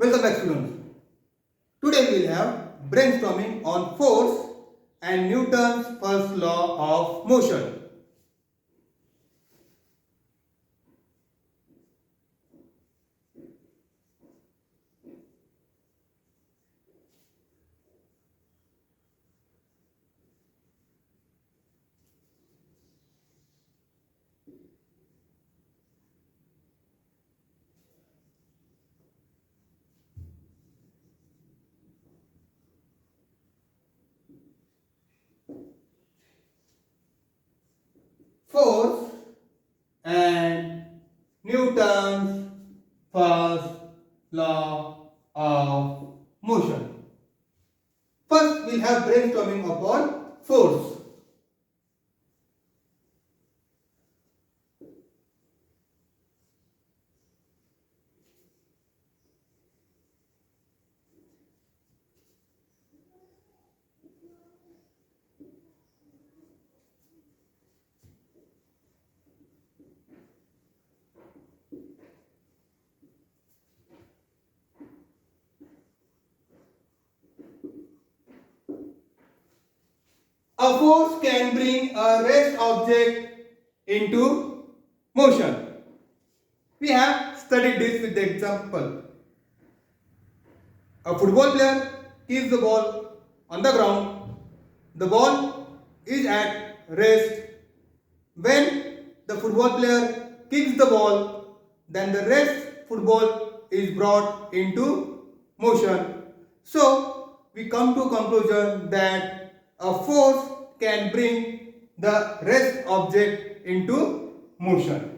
Welcome back, students. Today we will have brainstorming on force and Newton's first law of motion. Force and Newton's first law of motion. First, we'll have brainstorming upon force. A force can bring a rest object into motion. We have studied this with the example. A football player kicks the ball on the ground. The ball is at rest. When the football player kicks the ball, then the rest football is brought into motion. So, we come to a conclusion that a force can bring the rest object into motion.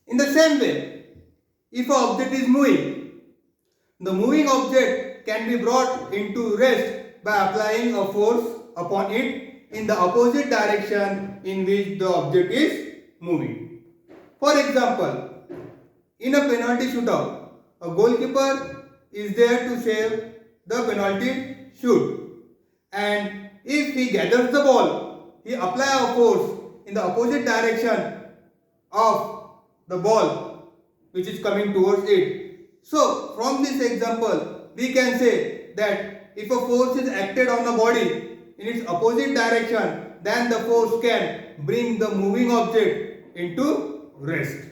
In the same way, if an object is moving, the moving object can be brought into rest by applying a force upon it in the opposite direction in which the object is moving. For example, in a penalty shootout, a goalkeeper is there to save the penalty shoot, and if he gathers the ball, he applies a force in the opposite direction of the ball which is coming towards it. So from this example we can say that if a force is acted on the body in its opposite direction, then the force can bring the moving object into rest.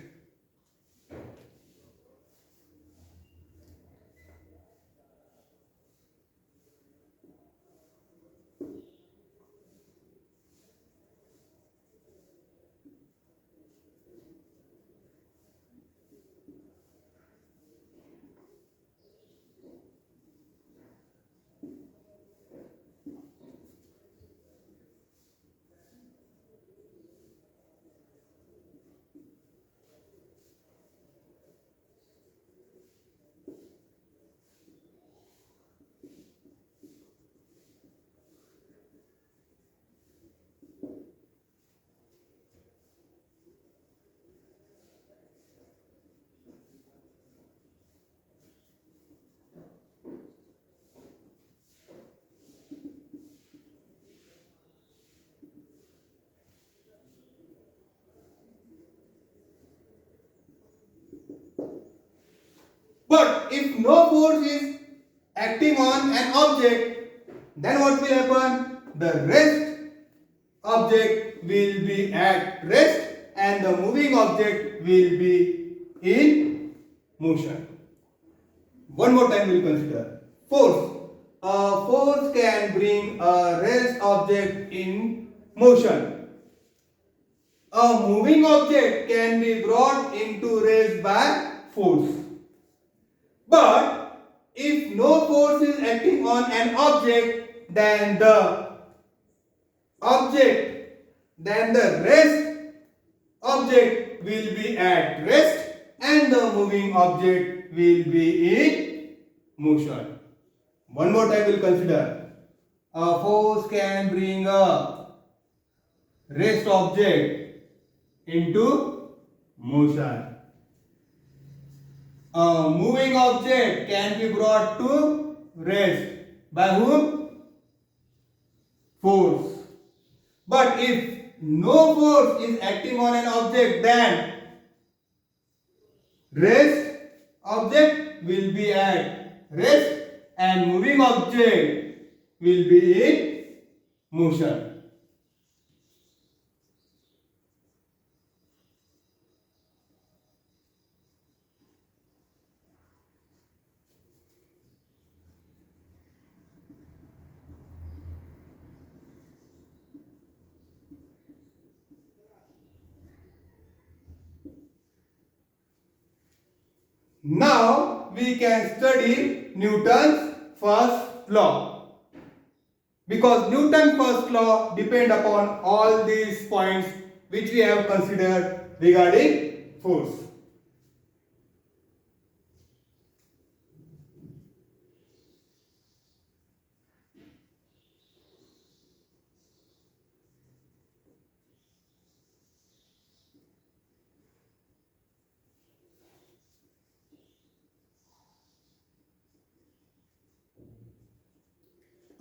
But if no force is acting on an object, then what will happen? The rest object will be at rest and the moving object will be in motion. One more time we will consider force. A force can bring a rest object in motion. A moving object can be brought into rest by force. But if no force is acting on an object, then the rest object will be at rest and the moving object will be in motion. One more time we will consider. a force can bring a rest object into motion. A moving object can be brought to rest by whom? Force. But if no force is acting on an object, then rest object will be at rest and moving object will be in motion. Now we can study Newton's first law, because Newton's first law depend upon all these points which we have considered regarding force.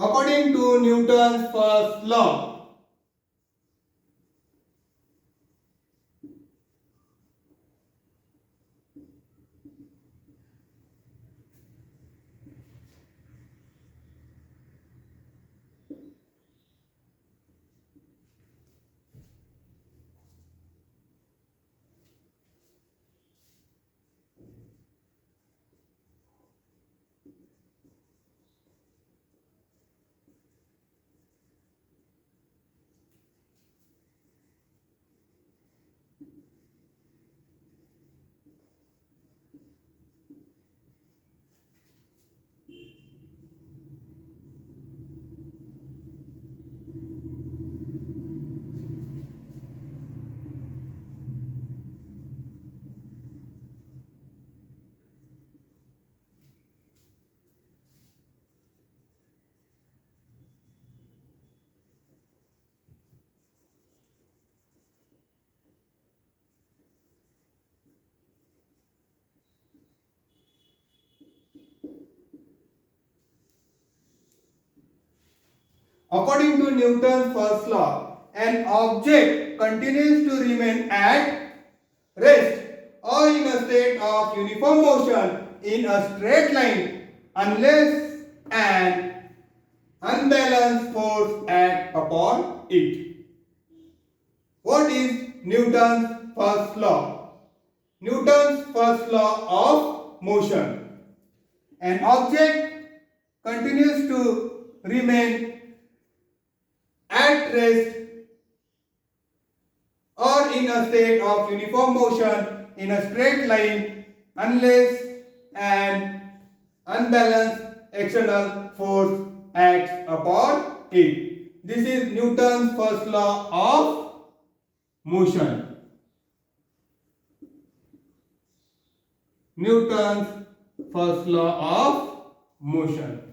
According to Newton's first law, according to Newton's first law, an object continues to remain at rest or in a state of uniform motion in a straight line unless an unbalanced force acts upon it. What is Newton's first law? Newton's first law of motion. An object continues to remain at rest or in a state of uniform motion in a straight line unless an unbalanced external force acts upon it. This is Newton's first law of motion. Newton's first law of motion.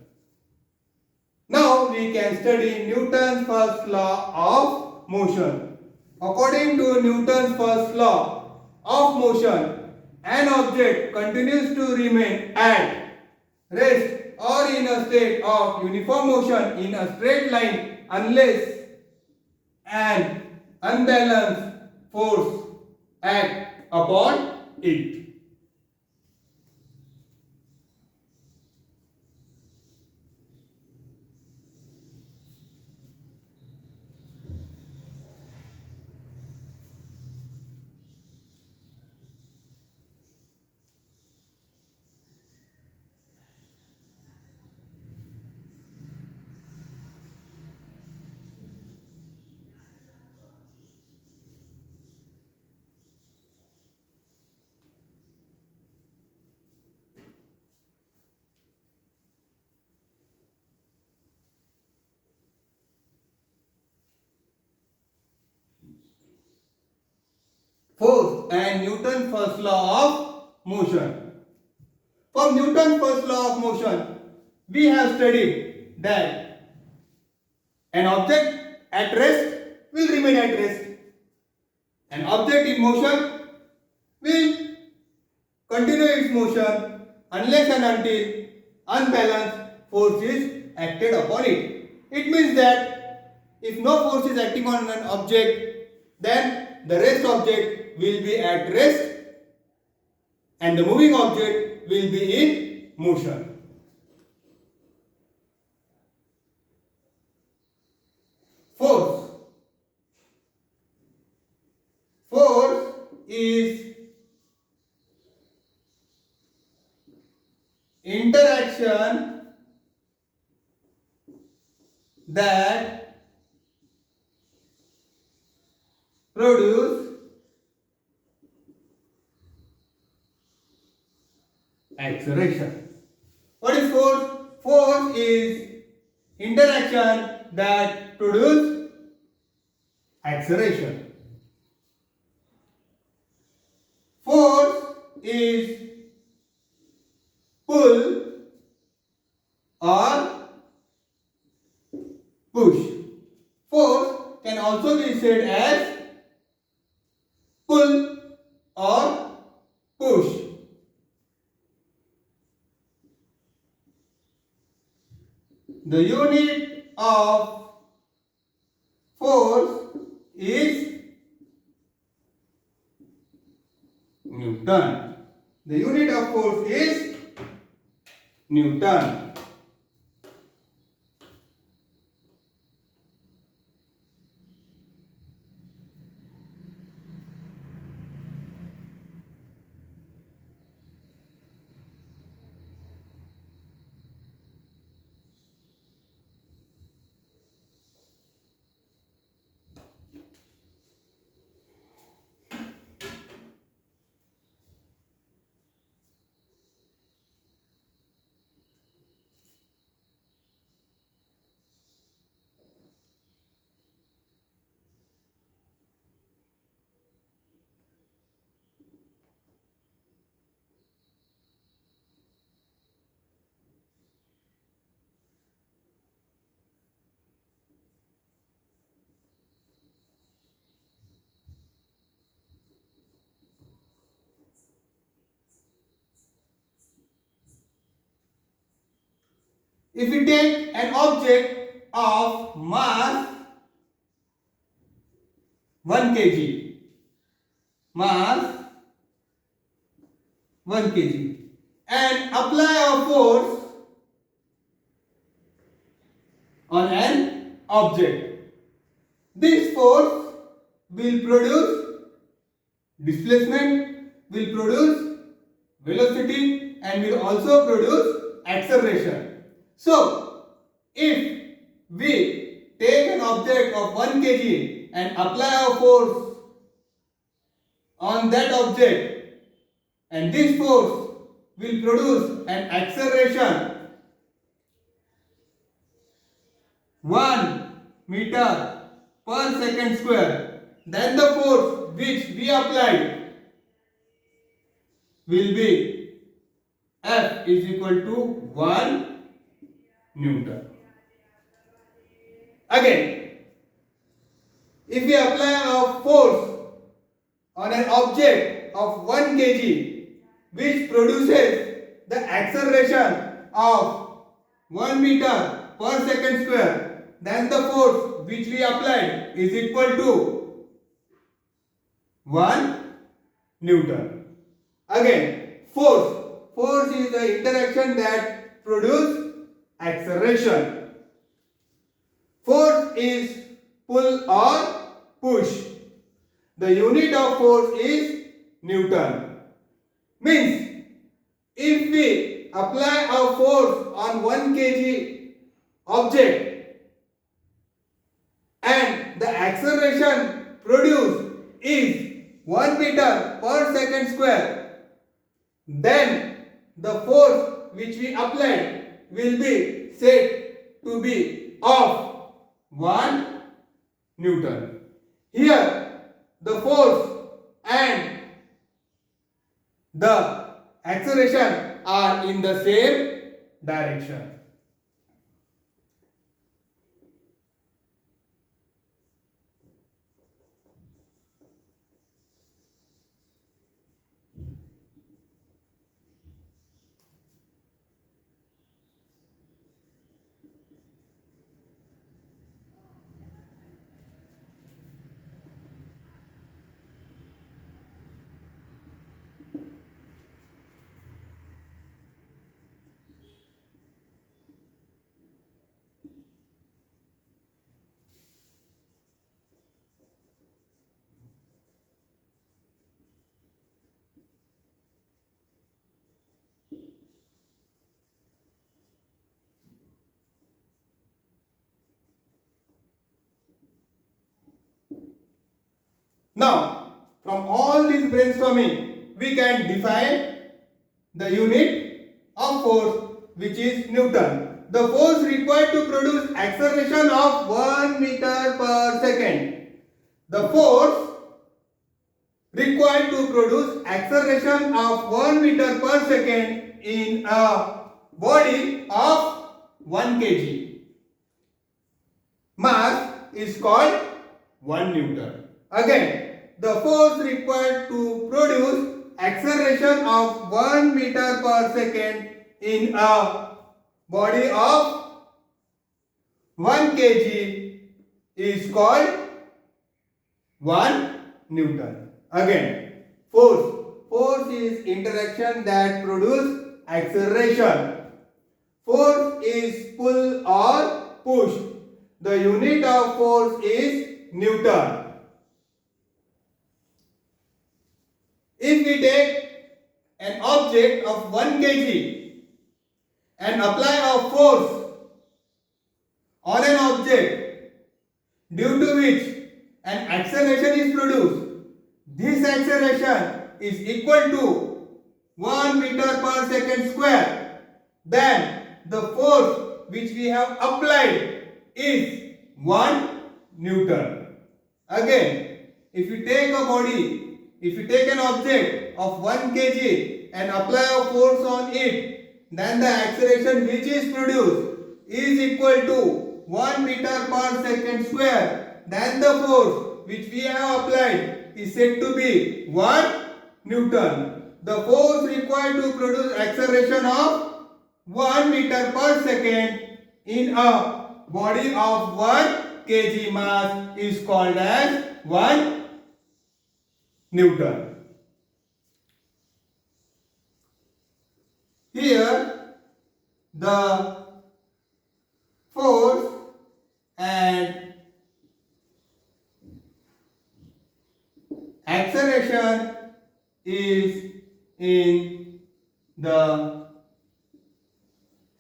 Now we can study Newton's first law of motion. According to Newton's first law of motion, an object continues to remain at rest or in a state of uniform motion in a straight line unless an unbalanced force acts upon it. Force and Newton's first law of motion. From Newton's first law of motion, we have studied that An object at rest will remain at rest. An object in motion will continue its motion unless and until unbalanced force is acted upon it. It means that if no force is acting on an object, then the rest object will be at rest and the moving object will be in motion. Force. Force is interaction that produce acceleration. What is force? Force is interaction that produce acceleration. Force is pull or push. Force can also be said as pull or push. The unit of force is Newton. The unit of force is Newton. If we take an object of mass 1 kg, mass 1 kg, and apply a force on an object, this force will produce displacement, will produce velocity, and will also produce acceleration. So, if we take an object of 1 kg and apply a force on that object, and this force will produce an acceleration 1 meter per second square, then the force which we applied will be F is equal to 1 Newton. Again, if we apply a force on an object of 1 kg which produces the acceleration of 1 meter per second square, then the force which we applied is equal to 1 Newton. Again, force is the interaction that produces acceleration. Force is pull or push. The unit of force is Newton. Means, if we apply a force on 1 kg object and the acceleration produced is 1 meter per second square, then the force which we applied will be said to be of 1 Newton. Here, the force and the acceleration are in the same direction. Now, from all this brainstorming, we can define the unit of force, which is Newton. The force required to produce acceleration of 1 meter per second. The force required to produce acceleration of 1 meter per second in a body of 1 kg. Mass is called 1 Newton. Again, the force required to produce acceleration of 1 meter per second in a body of 1 kg is called 1 Newton. Again, force. Force is interaction that produce acceleration. Force is pull or push. The unit of force is Newton. If we take an object of 1 kg and apply a force on an object due to which an acceleration is produced, this acceleration is equal to 1 meter per second square, then the force which we have applied is 1 Newton. Again, if you take an object of 1 kg and apply a force on it, then the acceleration which is produced is equal to 1 meter per second square. Then the force which we have applied is said to be 1 Newton. The force required to produce acceleration of 1 meter per second in a body of 1 kg mass is called as 1 Newton. Here the force and acceleration is in the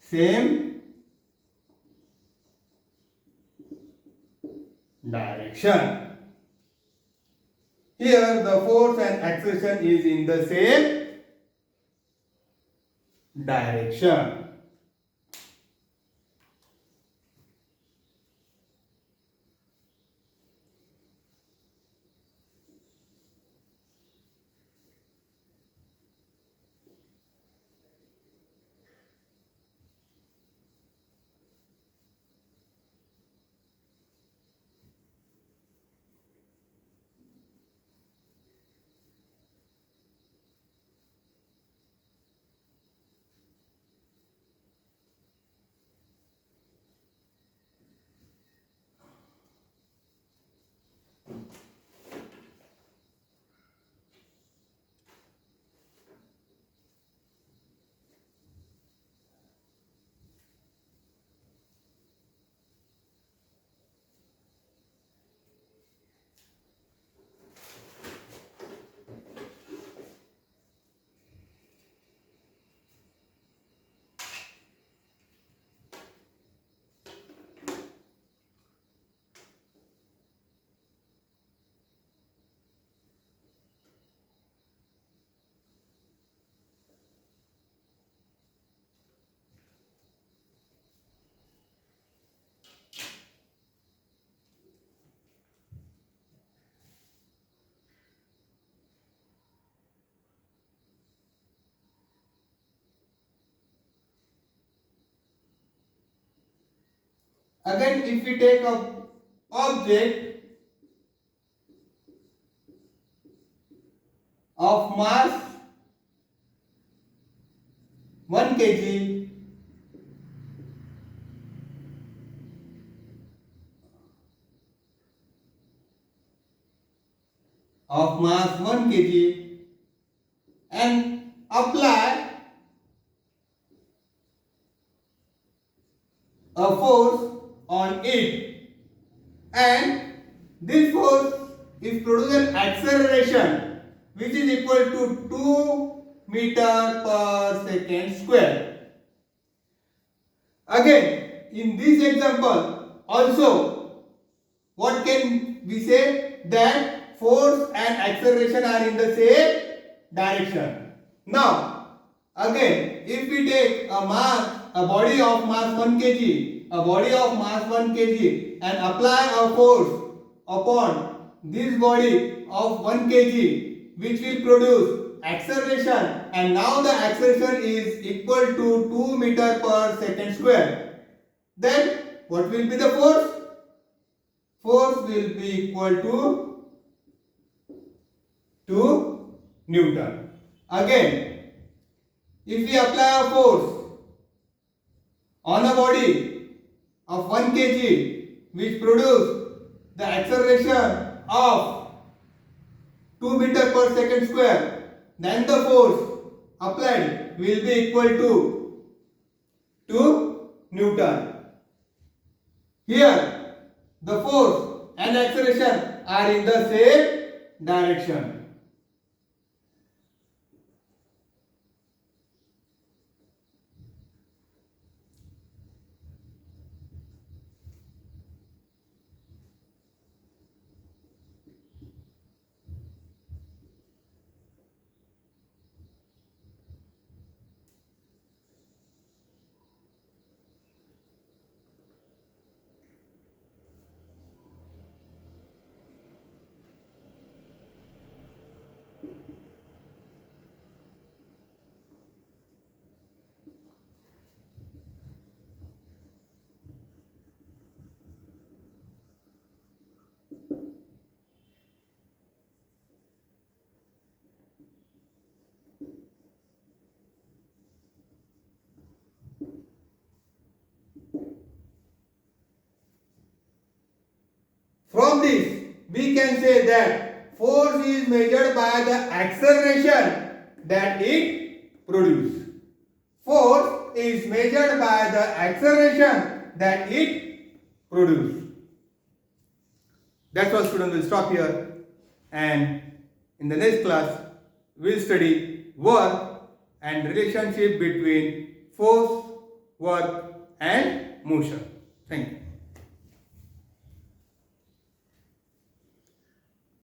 same direction. Here the force and acceleration is in the same direction. Again, if we take a object of mass 1 kg and apply a force on it, and this force is producing acceleration which is equal to 2 meter per second square. Again, in this example also, what can we say? That force and acceleration are in the same direction. Now, again, if we take a body of mass 1 kg, and apply a force upon this body of 1 kg, which will produce acceleration, and now the acceleration is equal to 2 meter per second square, then what will be the force? Force will be equal to 2 Newton. Again, if we apply a force on a body of 1 kg which produce the acceleration of 2 meter per second square, then the force applied will be equal to 2 Newton. Here the force and acceleration are in the same direction. From this, we can say that force is measured by the acceleration that it produces. Force is measured by the acceleration that it produces. That's all, students. We'll stop here, and in the next class, we'll study work and relationship between force, work, and motion. Thank you.